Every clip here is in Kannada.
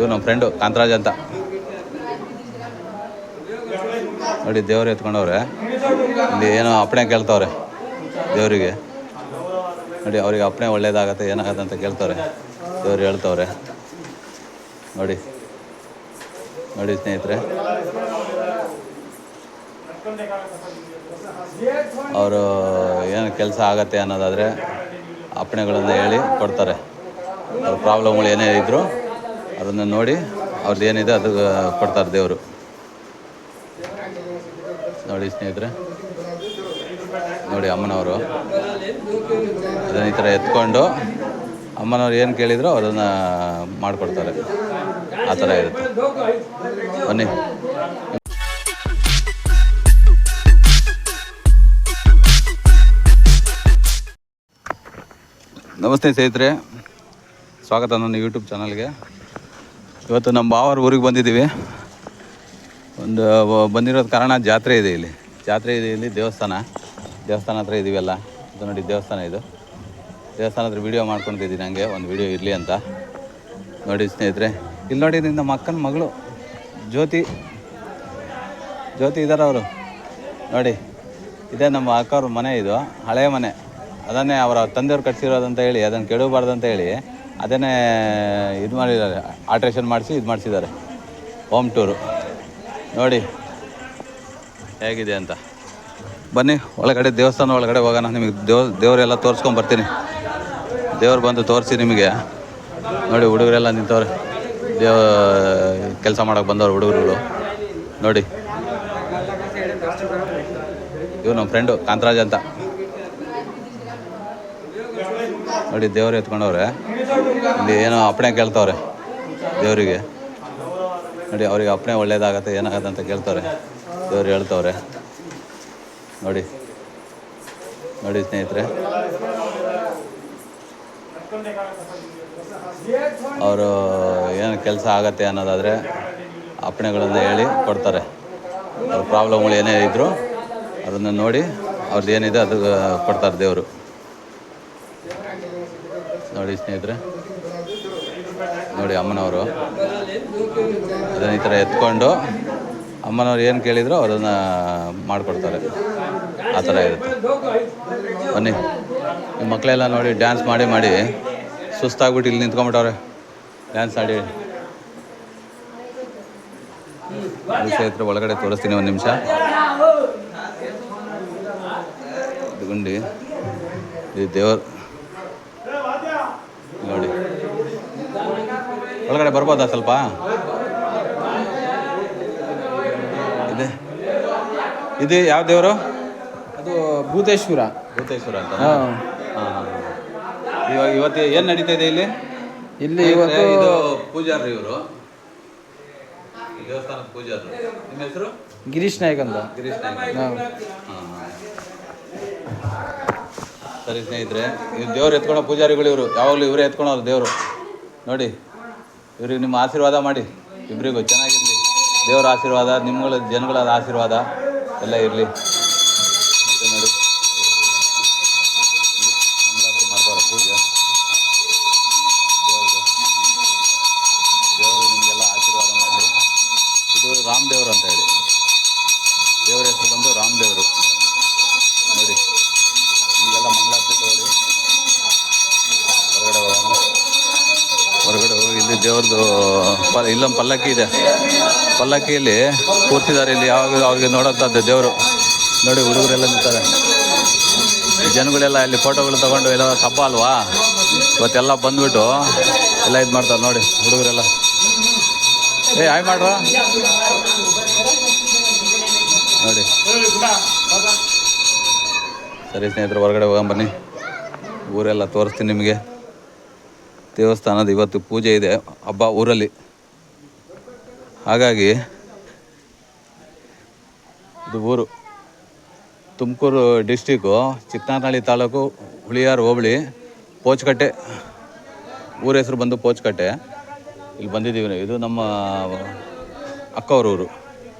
ಇವ್ ನಮ್ಮ ಫ್ರೆಂಡು ಕಾಂತರಾಜ್ ಅಂತ ನೋಡಿ. ದೇವ್ರು ಎತ್ಕೊಂಡವ್ರೆ. ಇಲ್ಲಿ ಏನೋ ಅಪ್ಪಣೆ ಕೇಳ್ತವ್ರೆ ದೇವರಿಗೆ ನೋಡಿ. ಅವ್ರಿಗೆ ಅಪ್ಪಣೆ ಒಳ್ಳೇದಾಗತ್ತೆ ಏನಾಗತ್ತೆ ಅಂತ ಕೇಳ್ತವ್ರೆ. ದೇವ್ರು ಹೇಳ್ತವ್ರೆ ನೋಡಿ. ನೋಡಿ ಸ್ನೇಹಿತರೆ, ಅವರು ಏನು ಕೆಲಸ ಆಗತ್ತೆ ಅನ್ನೋದಾದರೆ ಅಪ್ಪಣೆಗಳನ್ನು ಹೇಳಿ ಕೊಡ್ತಾರೆ. ಅವ್ರ ಪ್ರಾಬ್ಲಮ್ಗಳು ಏನೇ ಇದ್ದರೂ ಅದನ್ನು ನೋಡಿ ಅವ್ರದ್ದು ಏನಿದೆ ಅದು ಕೊಡ್ತಾರೆ ದೇವರು ನೋಡಿ. ಸ್ನೇಹಿತರೆ ನೋಡಿ, ಅಮ್ಮನವರು ಅದನ್ನು ಈ ಥರ ಎತ್ಕೊಂಡು ಅಮ್ಮನವ್ರು ಏನು ಕೇಳಿದ್ರು ಅದನ್ನು ಮಾಡಿಕೊಡ್ತಾರೆ. ಆ ಥರ ಇರುತ್ತೆ. ಬನ್ನಿ. ನಮಸ್ತೆ ಸ್ನೇಹಿತರೆ, ಸ್ವಾಗತ ನನ್ನ ಯೂಟ್ಯೂಬ್ ಚಾನಲ್ಗೆ. ಇವತ್ತು ನಮ್ಮ ಭಾವರ ಊರಿಗೆ ಬಂದಿದ್ದೀವಿ. ಬಂದಿರೋದು ಕಾರಣ ಜಾತ್ರೆ ಇದೆ ಇಲ್ಲಿ. ಇಲ್ಲಿ ದೇವಸ್ಥಾನ ಹತ್ರ ಇದ್ದೀವಲ್ಲ. ಇದು ನೋಡಿ ದೇವಸ್ಥಾನ. ದೇವಸ್ಥಾನ ಹತ್ರ ವೀಡಿಯೋ ಮಾಡ್ಕೊತಿದ್ದೀನಿ. ಹಂಗೆ ಒಂದು ವೀಡಿಯೋ ಇರಲಿ ಅಂತ ನೋಡಿ ಸ್ನೇಹಿತರೆ. ಇಲ್ಲಿ ನೋಡಿ, ನಮ್ಮ ಅಕ್ಕನ ಮಗಳು ಜ್ಯೋತಿ ಇದ್ದಾರೆ ಅವರು ನೋಡಿ. ಇದೇ ನಮ್ಮ ಅಕ್ಕವ್ರ ಮನೆ. ಇದು ಹಳೆಯ ಮನೆ. ಅದನ್ನೇ ಅವರ ತಂದೆಯವ್ರು ಕಟ್ಸಿರೋದಂತ ಹೇಳಿ, ಅದನ್ನು ಕೆಡಬಾರ್ದಂತ ಹೇಳಿ ಅದನ್ನೇ ಇದು ಮಾಡಿದ್ದಾರೆ. ಆಲ್ಟ್ರೇಷನ್ ಮಾಡಿಸಿ ಇದು ಮಾಡಿಸಿದ್ದಾರೆ. ಹೋಮ್ ಟೂರು ನೋಡಿ ಹೇಗಿದೆ ಅಂತ. ಬನ್ನಿ ಒಳಗಡೆ, ದೇವಸ್ಥಾನ ಒಳಗಡೆ ಹೋಗೋಣ. ನಿಮಗೆ ದೇವರೆಲ್ಲ ತೋರಿಸ್ಕೊಂಬರ್ತೀನಿ. ದೇವ್ರು ಬಂದು ತೋರಿಸಿ ನಿಮಗೆ ನೋಡಿ. ಹುಡುಗರೆಲ್ಲ ನಿಂತವ್ರೆ. ಕೆಲಸ ಮಾಡೋಕೆ ಬಂದವ್ರು ಹುಡುಗರುಗಳು ನೋಡಿ. ಇವ್ ನಮ್ಮ ಫ್ರೆಂಡು ಕಾಂತರಾಜ್ ಅಂತ ನೋಡಿ. ದೇವ್ರು ಎತ್ಕೊಂಡವ್ರೆ. ಇಲ್ಲಿ ಏನೋ ಅಪ್ಪಣೆ ಕೇಳ್ತವ್ರೆ ದೇವರಿಗೆ ನೋಡಿ. ಅವ್ರಿಗೆ ಅಪ್ಪಣೆ ಒಳ್ಳೇದಾಗತ್ತೆ ಏನಾಗತ್ತೆ ಅಂತ ಕೇಳ್ತವ್ರೆ. ದೇವ್ರು ಹೇಳ್ತವ್ರೆ ನೋಡಿ. ನೋಡಿ ಸ್ನೇಹಿತರೆ, ಅವರು ಏನು ಕೆಲಸ ಆಗತ್ತೆ ಅನ್ನೋದಾದರೆ ಅಪ್ಪಣೆಗಳನ್ನು ಹೇಳಿ ಕೊಡ್ತಾರೆ. ಅವ್ರ ಪ್ರಾಬ್ಲಮ್ಗಳು ಏನೇ ಇದ್ದರೂ ಅದನ್ನು ನೋಡಿ ಅವ್ರದ್ದು ಏನಿದೆ ಅದು ಕೊಡ್ತಾರೆ ದೇವರು ನೋಡಿ. ಸ್ನೇಹಿತರೆ ನೋಡಿ, ಅಮ್ಮನವರು ಅದನ್ನು ಈ ಥರ ಎತ್ಕೊಂಡು ಅಮ್ಮನವ್ರು ಏನು ಕೇಳಿದ್ರು ಅದನ್ನು ಮಾಡಿಕೊಡ್ತಾರೆ. ಆ ಥರ ಇರುತ್ತೆ. ಬನ್ನಿ. ನಿಮ್ಮ ಮಕ್ಕಳೆಲ್ಲ ನೋಡಿ ಡ್ಯಾನ್ಸ್ ಮಾಡಿ ಸುಸ್ತಾಗ್ಬಿಟ್ಟು ಇಲ್ಲಿ ನಿಂತ್ಕೊಂಡ್ಬಿಟ್ಟವ್ರೆ. ಡ್ಯಾನ್ಸ್ ಆಡಿ ಸ್ನೇಹಿತರೆ ಒಳಗಡೆ ತೋರಿಸ್ತೀನಿ. ಒಂದು ನಿಮಿಷ. ಗುಂಡಿ ಇದು ದೇವರು ನೋಡಿ. ಒಳಗಡೆ ಬರ್ಬೋದಾ ಸ್ವಲ್ಪ? ಇದು ಯಾವ ದೇವರು? ಅದು ಭೂತೇಶ್ವರ ಅಂತ. ಇವತ್ತು ಏನು ನಡೀತಾ ಇದೆ ಇಲ್ಲಿ? ಇವತ್ತು ಇದು ಪೂಜಾರಿ. ಇವರು ದೇವಸ್ಥಾನದ ಪೂಜಾರಿ. ನಿಮ್ಮ ಹೆಸರು? ಗಿರೀಶ್ ನಾಯ್ಕ್ ಅಂತ. ಸರಿ ಸ್ನೇಹಿತರೆ, ಇವ್ರು ದೇವ್ರು ಎತ್ಕೊಳ್ಳೋ ಪೂಜಾರಿಗಳು. ಇವರು ಯಾವಾಗಲೂ ಇವರೇ ಎತ್ಕೊಳ್ಳೋರು ದೇವರು ನೋಡಿ. ಇವ್ರಿಗೆ ನಿಮ್ಮ ಆಶೀರ್ವಾದ ಮಾಡಿ. ಇಬ್ಬರಿಗೂ ಚೆನ್ನಾಗಿರಲಿ. ದೇವರ ಆಶೀರ್ವಾದ, ನಿಮ್ಮಗಳ ಜನಗಳ ಆಶೀರ್ವಾದ ಎಲ್ಲ ಇರಲಿ ನೋಡಿ. ಮಾಡ್ತಾರೆ ಪೂಜೆ. ದೇವರು ನಿಮಗೆಲ್ಲ ಆಶೀರ್ವಾದ ಮಾಡಲಿ. ಇದು ರಾಮ್ ದೇವರು ಅಂತ ಹೇಳಿ. ದೇವರ ಹೆಸರು ಬಂದು ರಾಮ್ ದೇವರು ನೋಡಿ. ನಿಮಗೆಲ್ಲ ಮಂಗಳಾರತಿ ತಗೊಳ್ಳಿ. ಹೊರಗಡೆ ಹೋಗಿ ಇಲ್ಲಿ ದೇವ್ರದ್ದು ಇಲ್ಲೊಂದು ಪಲ್ಲಕ್ಕಿ ಇದೆ. ಪಲ್ಲಕ್ಕಿಯಲ್ಲಿ ಕೂರ್ಸಿದ್ದಾರೆ. ಇಲ್ಲಿ ಯಾವಾಗ ಅವ್ರಿಗೆ ನೋಡೋಂಥದ್ದು ದೇವರು ನೋಡಿ. ಹುಡುಗರೆಲ್ಲ ನಿಂತಾರೆ. ಜನಗಳೆಲ್ಲ ಇಲ್ಲಿ ಫೋಟೋಗಳು ತೊಗೊಂಡು ಎಲ್ಲ ಹಬ್ಬ ಅಲ್ವಾ ಇವತ್ತೆಲ್ಲ ಬಂದುಬಿಟ್ಟು ಎಲ್ಲ ಇದು ಮಾಡ್ತಾರೆ ನೋಡಿ. ಹುಡುಗರೆಲ್ಲ ಹಾಯ್ ಮಾಡ್ರ ನೋಡಿ. ಸರಿ ಸ್ನೇಹಿತರು, ಹೊರಗಡೆ ಹೋಗೋಣ ಬನ್ನಿ. ಊರೆಲ್ಲ ತೋರಿಸ್ತೀನಿ ನಿಮಗೆ. ದೇವಸ್ಥಾನದ ಇವತ್ತು ಪೂಜೆ ಇದೆ, ಹಬ್ಬ ಊರಲ್ಲಿ. ಹಾಗಾಗಿ ಇದು ಊರು ತುಮಕೂರು ಡಿಸ್ಟಿಕ್ಕು, ಚಿಕ್ಕನಾಥನಹಳ್ಳಿ ತಾಲೂಕು, ಹುಳಿಯಾರು ಹೋಬಳಿ, ಪೋಚಕಟ್ಟೆ. ಊರ ಹೆಸರು ಬಂದು ಪೋಚಕಟ್ಟೆ. ಇಲ್ಲಿ ಬಂದಿದ್ದೀವಿ. ಇದು ನಮ್ಮ ಅಕ್ಕವ್ರ ಊರು.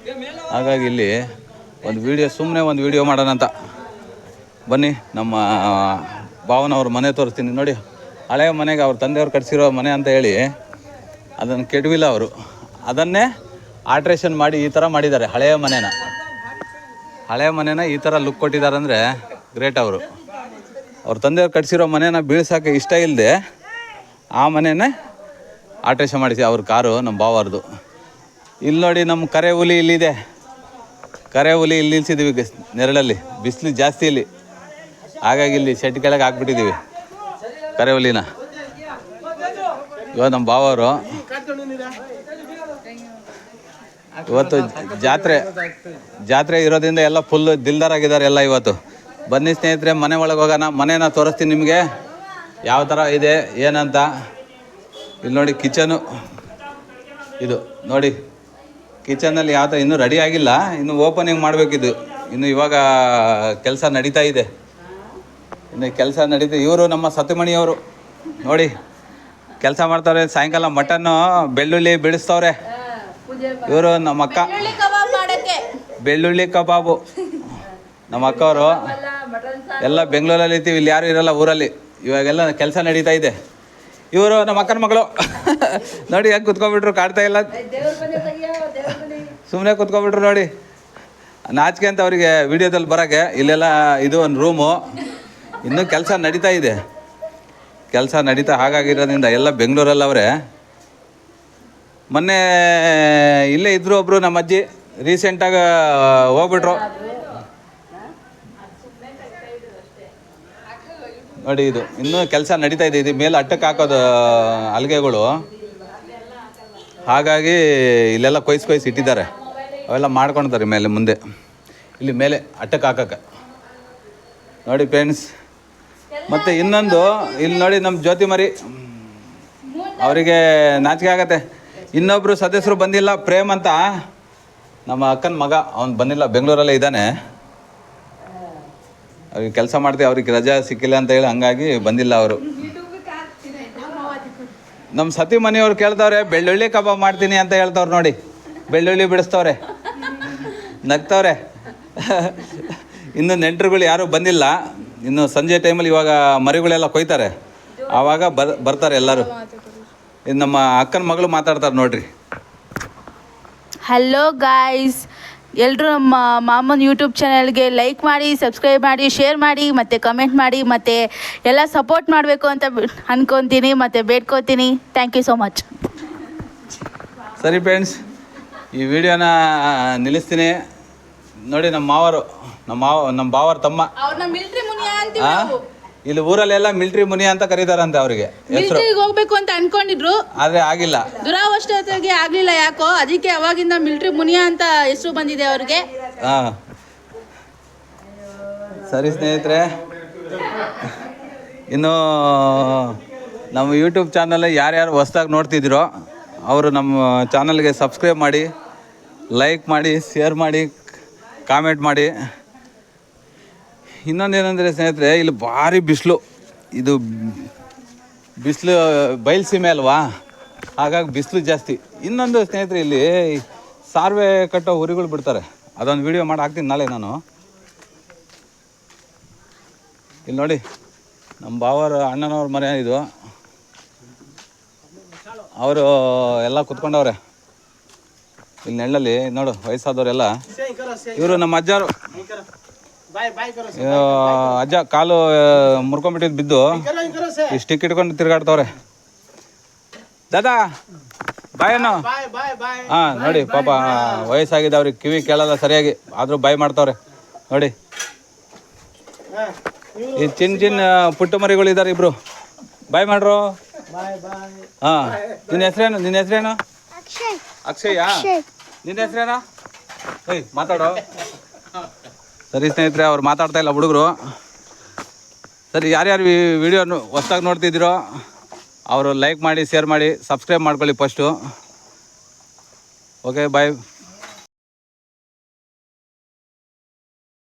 ಹಾಗಾಗಿ ಇಲ್ಲಿ ಒಂದು ವೀಡಿಯೋ ಮಾಡೋಣ ಅಂತ ಬನ್ನಿ. ನಮ್ಮ ಭಾವನವ್ರ ಮನೆ ತೋರಿಸ್ತೀನಿ ನೋಡಿ. ಹಳೆಯ ಮನೆಗೆ ಅವ್ರ ತಂದೆಯವ್ರು ಕಟ್ಸಿರೋ ಮನೆ ಅಂತ ಹೇಳಿ ಅದನ್ನು ಕೆಡವಿಲ್ಲ ಅವರು, ಅದನ್ನೇ ಆಲ್ಟ್ರೇಷನ್ ಮಾಡಿ ಈ ಥರ ಮಾಡಿದ್ದಾರೆ. ಹಳೆಯ ಮನೆನ ಈ ಥರ ಲುಕ್ ಕೊಟ್ಟಿದ್ದಾರೆ ಅಂದರೆ ಗ್ರೇಟ್ ಅವರು. ಅವ್ರ ತಂದೆಯವ್ರು ಕಟ್ಸಿರೋ ಮನೇನ ಬೀಳ್ಸೋಕ್ಕೆ ಇಷ್ಟ ಇಲ್ಲದೆ ಆ ಮನೆಯೇ ಆಲ್ಟ್ರೇಷನ್ ಮಾಡಿಸಿ ಅವ್ರ ಕಾರು ನಮ್ಮ ಬಾವರ್ದು. ಇಲ್ಲಿ ನೋಡಿ ನಮ್ಮ ಕರೆ ಹುಲಿ ಇಲ್ಲಿದೆ. ಕರೆ ಹುಲಿ ಇಲ್ಲಿ ನಿಲ್ಸಿದ್ದೀವಿ ನೆರಳಲ್ಲಿ, ಬಿಸಿಲು ಜಾಸ್ತಿ ಇಲ್ಲಿ, ಹಾಗಾಗಿ ಇಲ್ಲಿ ಶೆಡ್ ಕೆಳಗೆ ಹಾಕ್ಬಿಟ್ಟಿದ್ದೀವಿ ಕರೆ ಹುಲಿನ. ಇವಾಗ ನಮ್ಮ ಬಾವರು ಇವತ್ತು ಜಾತ್ರೆ ಇರೋದ್ರಿಂದ ಎಲ್ಲ ಫುಲ್ ದಿಲ್ದಾರಾಗಿದ್ದಾರೆ ಎಲ್ಲ ಇವತ್ತು. ಬನ್ನಿ ಸ್ನೇಹಿತರೆ, ಮನೆ ಒಳಗೆ ಹೋಗೋಣ. ಮನೇನ ತೋರಿಸ್ತೀನಿ ನಿಮಗೆ ಯಾವ ಥರ ಇದೆ ಏನಂತ. ಇಲ್ಲಿ ನೋಡಿ ಕಿಚನು, ಇದು ನೋಡಿ ಕಿಚನಲ್ಲಿ ಯಾವ ಥರ ಇನ್ನೂ ರೆಡಿ ಆಗಿಲ್ಲ, ಇನ್ನು ಓಪನಿಂಗ್ ಮಾಡಬೇಕಿದ್ದು. ಇನ್ನು ಇವಾಗ ಕೆಲಸ ನಡೀತಾ ಇದೆ, ಇವರು ನಮ್ಮ ಸತಿಮಣಿಯವರು ನೋಡಿ ಕೆಲಸ ಮಾಡ್ತಾವ್ರೆ. ಸಾಯಂಕಾಲ ಮಟನ್ನು ಬೆಳ್ಳುಳ್ಳಿ ಬಿಡಿಸ್ತವ್ರೆ ಇವರು. ನಮ್ಮ ಅಕ್ಕ ಬೆಳ್ಳುಳ್ಳಿ ಕಬಾಬು, ನಮ್ಮ ಅಕ್ಕವರು ಎಲ್ಲ ಬೆಂಗಳೂರಲ್ಲಿ ಇರ್ತೀವಿ, ಇಲ್ಲಿ ಯಾರು ಇರಲ್ಲ ಊರಲ್ಲಿ. ಇವಾಗೆಲ್ಲ ಕೆಲಸ ನಡೀತಾ ಇದೆ. ಇವರು ನಮ್ಮ ಅಕ್ಕನ ಮಗಳು ನೋಡಿ ಹೆಂಗೆ ಕುತ್ಕೊಬಿಟ್ರು, ಕಾಡ್ತಾ ಇಲ್ಲ, ಸುಮ್ಮನೆ ಕುತ್ಕೊಬಿಟ್ರು ನೋಡಿ. ನಾಚಿಕೆ ಅಂತ ಅವರಿಗೆ ವಿಡಿಯೋದಲ್ಲಿ ಬರೋಕ್ಕೆ. ಇಲ್ಲೆಲ್ಲ ಇದು ಒಂದು ರೂಮು, ಇನ್ನೂ ಕೆಲಸ ನಡೀತಾ ಇದೆ. ಹಾಗಾಗಿರೋದ್ರಿಂದ ಎಲ್ಲ ಬೆಂಗಳೂರಲ್ಲಿ ಅವರೇ. ಮೊನ್ನೆ ಇಲ್ಲೇ ಇದ್ದರು ಒಬ್ಬರು ನಮ್ಮ ಅಜ್ಜಿ, ರೀಸೆಂಟಾಗಿ ಹೋಗ್ಬಿಟ್ರು ನೋಡಿ. ಇದು ಇನ್ನೂ ಕೆಲಸ ನಡೀತಾ ಇದೆ. ಇದು ಮೇಲೆ ಅಟ್ಟಕ್ಕೆ ಹಾಕೋದು ಹಲಗೆಗಳು, ಹಾಗಾಗಿ ಇಲ್ಲೆಲ್ಲ ಕೊಯ್ಸಿ ಇಟ್ಟಿದ್ದಾರೆ. ಅವೆಲ್ಲ ಮಾಡ್ಕೊಳ್ತಾರೆ ಮೇಲೆ ಮುಂದೆ, ಇಲ್ಲಿ ಮೇಲೆ ಅಟ್ಟಕ್ಕೆ ಹಾಕೋಕ್ಕೆ ನೋಡಿ ಫ್ರೆಂಡ್ಸ್. ಮತ್ತು ಇನ್ನೊಂದು ಇಲ್ಲಿ ನೋಡಿ ನಮ್ಮ ಜ್ಯೋತಿ ಮರಿ, ಅವರಿಗೆ ನಾಚಿಕೆ ಆಗತ್ತೆ. ಇನ್ನೊಬ್ಬರು ಸದಸ್ಯರು ಬಂದಿಲ್ಲ, ಪ್ರೇಮ್ ಅಂತ ನಮ್ಮ ಅಕ್ಕನ ಮಗ, ಅವ್ನು ಬಂದಿಲ್ಲ, ಬೆಂಗಳೂರಲ್ಲೇ ಇದ್ದಾನೆ. ಅವ್ರಿಗೆ ಕೆಲಸ ಮಾಡ್ತೀವಿ, ಅವ್ರಿಗೆ ರಜಾ ಸಿಕ್ಕಿಲ್ಲ ಅಂತ ಹೇಳಿ ಹಂಗಾಗಿ ಬಂದಿಲ್ಲ ಅವರು. ನಮ್ಮ ಸತಿ ಮನೆಯವ್ರು ಕೇಳ್ತವ್ರೆ ಬೆಳ್ಳುಳ್ಳಿ ಕಬಾಬ್ ಮಾಡ್ತೀನಿ ಅಂತ ಹೇಳ್ತವ್ರು ನೋಡಿ. ಬೆಳ್ಳುಳ್ಳಿ ಬಿಡಿಸ್ತವ್ರೆ, ನಗ್ತವ್ರೆ. ಇನ್ನು ನೆಂಟರುಗಳು ಯಾರೂ ಬಂದಿಲ್ಲ. ಇನ್ನು ಸಂಜೆ ಟೈಮಲ್ಲಿ ಇವಾಗ ಮರಿಗಳೆಲ್ಲ ಕೊಯ್ತಾರೆ, ಆವಾಗ ಬರ್ತಾರೆ ಎಲ್ಲರೂ. ಇದು ನಮ್ಮ ಅಕ್ಕನ ಮಗಳು ಮಾತಾಡ್ತಾರೆ ನೋಡ್ರಿ. ಹಲೋ ಗಾಯ್ಸ್, ಎಲ್ಲರೂ ನಮ್ಮ ಮಾಮನ ಯೂಟ್ಯೂಬ್ ಚಾನಲ್ಗೆ ಲೈಕ್ ಮಾಡಿ, ಸಬ್ಸ್ಕ್ರೈಬ್ ಮಾಡಿ, ಶೇರ್ ಮಾಡಿ, ಮತ್ತು ಕಮೆಂಟ್ ಮಾಡಿ, ಮತ್ತು ಎಲ್ಲ ಸಪೋರ್ಟ್ ಮಾಡಬೇಕು ಅಂತ ಅಂದ್ಕೊತೀನಿ ಮತ್ತು ಬೇಡ್ಕೊತೀನಿ. Thank you so much. ಸರಿ ಫ್ರೆಂಡ್ಸ್, ಈ ವಿಡಿಯೋನ ನಿಲ್ಲಿಸ್ತೀನಿ ನೋಡಿ. ನಮ್ಮ ಬಾವರ ತಮ್ಮ ಇಲ್ಲಿ ಊರಲ್ಲೆಲ್ಲ ಮಿಲಿಟರಿ ಮುನಿ ಅಂತ ಕರೀತಾರಂತೆ. ಅವ್ರಿಗೆ ಹೋಗ್ಬೇಕು ಅಂತ ಅನ್ಕೊಂಡಿದ್ರು, ಆದ್ರೆ ಆಗಿಲ್ಲ, ದುರಾವಷ್ಟತೆಗೆ ಆಗ್ಲಿಲ್ಲ. ಯಾಕೋ ಅದಕ್ಕೆ ಅವಾಗಿಂದ ಮಿಲಿಟರಿ ಮುನಿಯಾ ಅಂತ ಹೆಸರು ಬಂದಿದೆ ಅವ್ರಿಗೆ. ಸರಿ ಸ್ನೇಹಿತರೆ, ಇನ್ನು ನಮ್ಮ ಯೂಟ್ಯೂಬ್ ಚಾನಲ್ ಯಾರ್ಯಾರು ಹೊಸ್ದಾಗಿ ನೋಡ್ತಿದ್ದೀರೋ ಅವರು ನಮ್ಮ ಚಾನಲ್ಗೆ ಸಬ್ಸ್ಕ್ರೈಬ್ ಮಾಡಿ, ಲೈಕ್ ಮಾಡಿ, ಶೇರ್ ಮಾಡಿ, ಕಾಮೆಂಟ್ ಮಾಡಿ. ಇನ್ನೊಂದೇನೆಂದರೆ ಸ್ನೇಹಿತರೆ, ಇಲ್ಲಿ ಭಾರಿ ಬಿಸಿಲು. ಇದು ಬಿಸಿಲು ಬಯಲುಸೀಮೆ ಅಲ್ವಾ, ಹಾಗಾಗಿ ಬಿಸಿಲು ಜಾಸ್ತಿ. ಇನ್ನೊಂದು ಸ್ನೇಹಿತರೆ, ಇಲ್ಲಿ ಸಾರ್ವೆ ಕಟ್ಟೋ ಹುರಿಗಳು ಬಿಡ್ತಾರೆ. ಅದೊಂದು ವಿಡಿಯೋ ಮಾಡಿ ಹಾಕ್ತೀನಿ ನಾಳೆ ನಾನು. ಇಲ್ಲಿ ನೋಡಿ ನಮ್ಮ ಬಾವರ ಅಣ್ಣನವ್ರ ಮನೆ ಇದು. ಅವರು ಎಲ್ಲ ಕುತ್ಕೊಂಡವ್ರೆ ಇಲ್ಲಿ ನೆಳ್ಳಲ್ಲಿ ನೋಡು, ವಯಸ್ಸಾದವರೆಲ್ಲ. ಇವರು ನಮ್ಮ ಅಜ್ಜಾರು. ಅಜ್ಜ ಕಾಲು ಮುರ್ಕೊಂಡ್ಬಿಟ್ಟಿದ್ದು ಬಿದ್ದು ಈ ಸ್ಟಿಕ್ ಇಟ್ಕೊಂಡು ತಿರ್ಗಾಡ್ತವ್ರೆ. ದಾದಾ ಬಾಯನ್ನು. ಹಾಂ ನೋಡಿ, ಪಾಪ ವಯಸ್ಸಾಗಿದೆ, ಅವ್ರಿಗೆ ಕಿವಿ ಕೇಳಲ್ಲ ಸರಿಯಾಗಿ, ಆದರೂ ಬಾಯ್ ಮಾಡ್ತವ್ರೆ ನೋಡಿ. ಈ ಚಿನ್ನ ಪುಟ್ಟ ಮರಿಗಳಿದ್ದಾರೆ ಇಬ್ರು, ಬಾಯ್ ಮಾಡ್ರು. ಹಾಂ, ನಿನ್ನ ಹೆಸರೇನು? ಅಕ್ಷಯ. ನಿನ್ನ ಹೆಸರೇನಾ? ಏಯ್ ಮಾತಾಡೋ. ಸರಿ ಸ್ನೇಹಿತರೆ, ಅವ್ರು ಮಾತಾಡ್ತಾ ಇಲ್ಲ ಹುಡುಗರು. ಸರಿ, ಯಾರ್ಯಾರು ಈ ವಿಡಿಯೋ ಹೊಸ್ದಾಗಿ ನೋಡ್ತಿದ್ದೀರೋ ಅವರು ಲೈಕ್ ಮಾಡಿ, ಶೇರ್ ಮಾಡಿ, ಸಬ್ಸ್ಕ್ರೈಬ್ ಮಾಡ್ಕೊಳ್ಳಿ ಫಸ್ಟು. ಓಕೆ, ಬಾಯ್.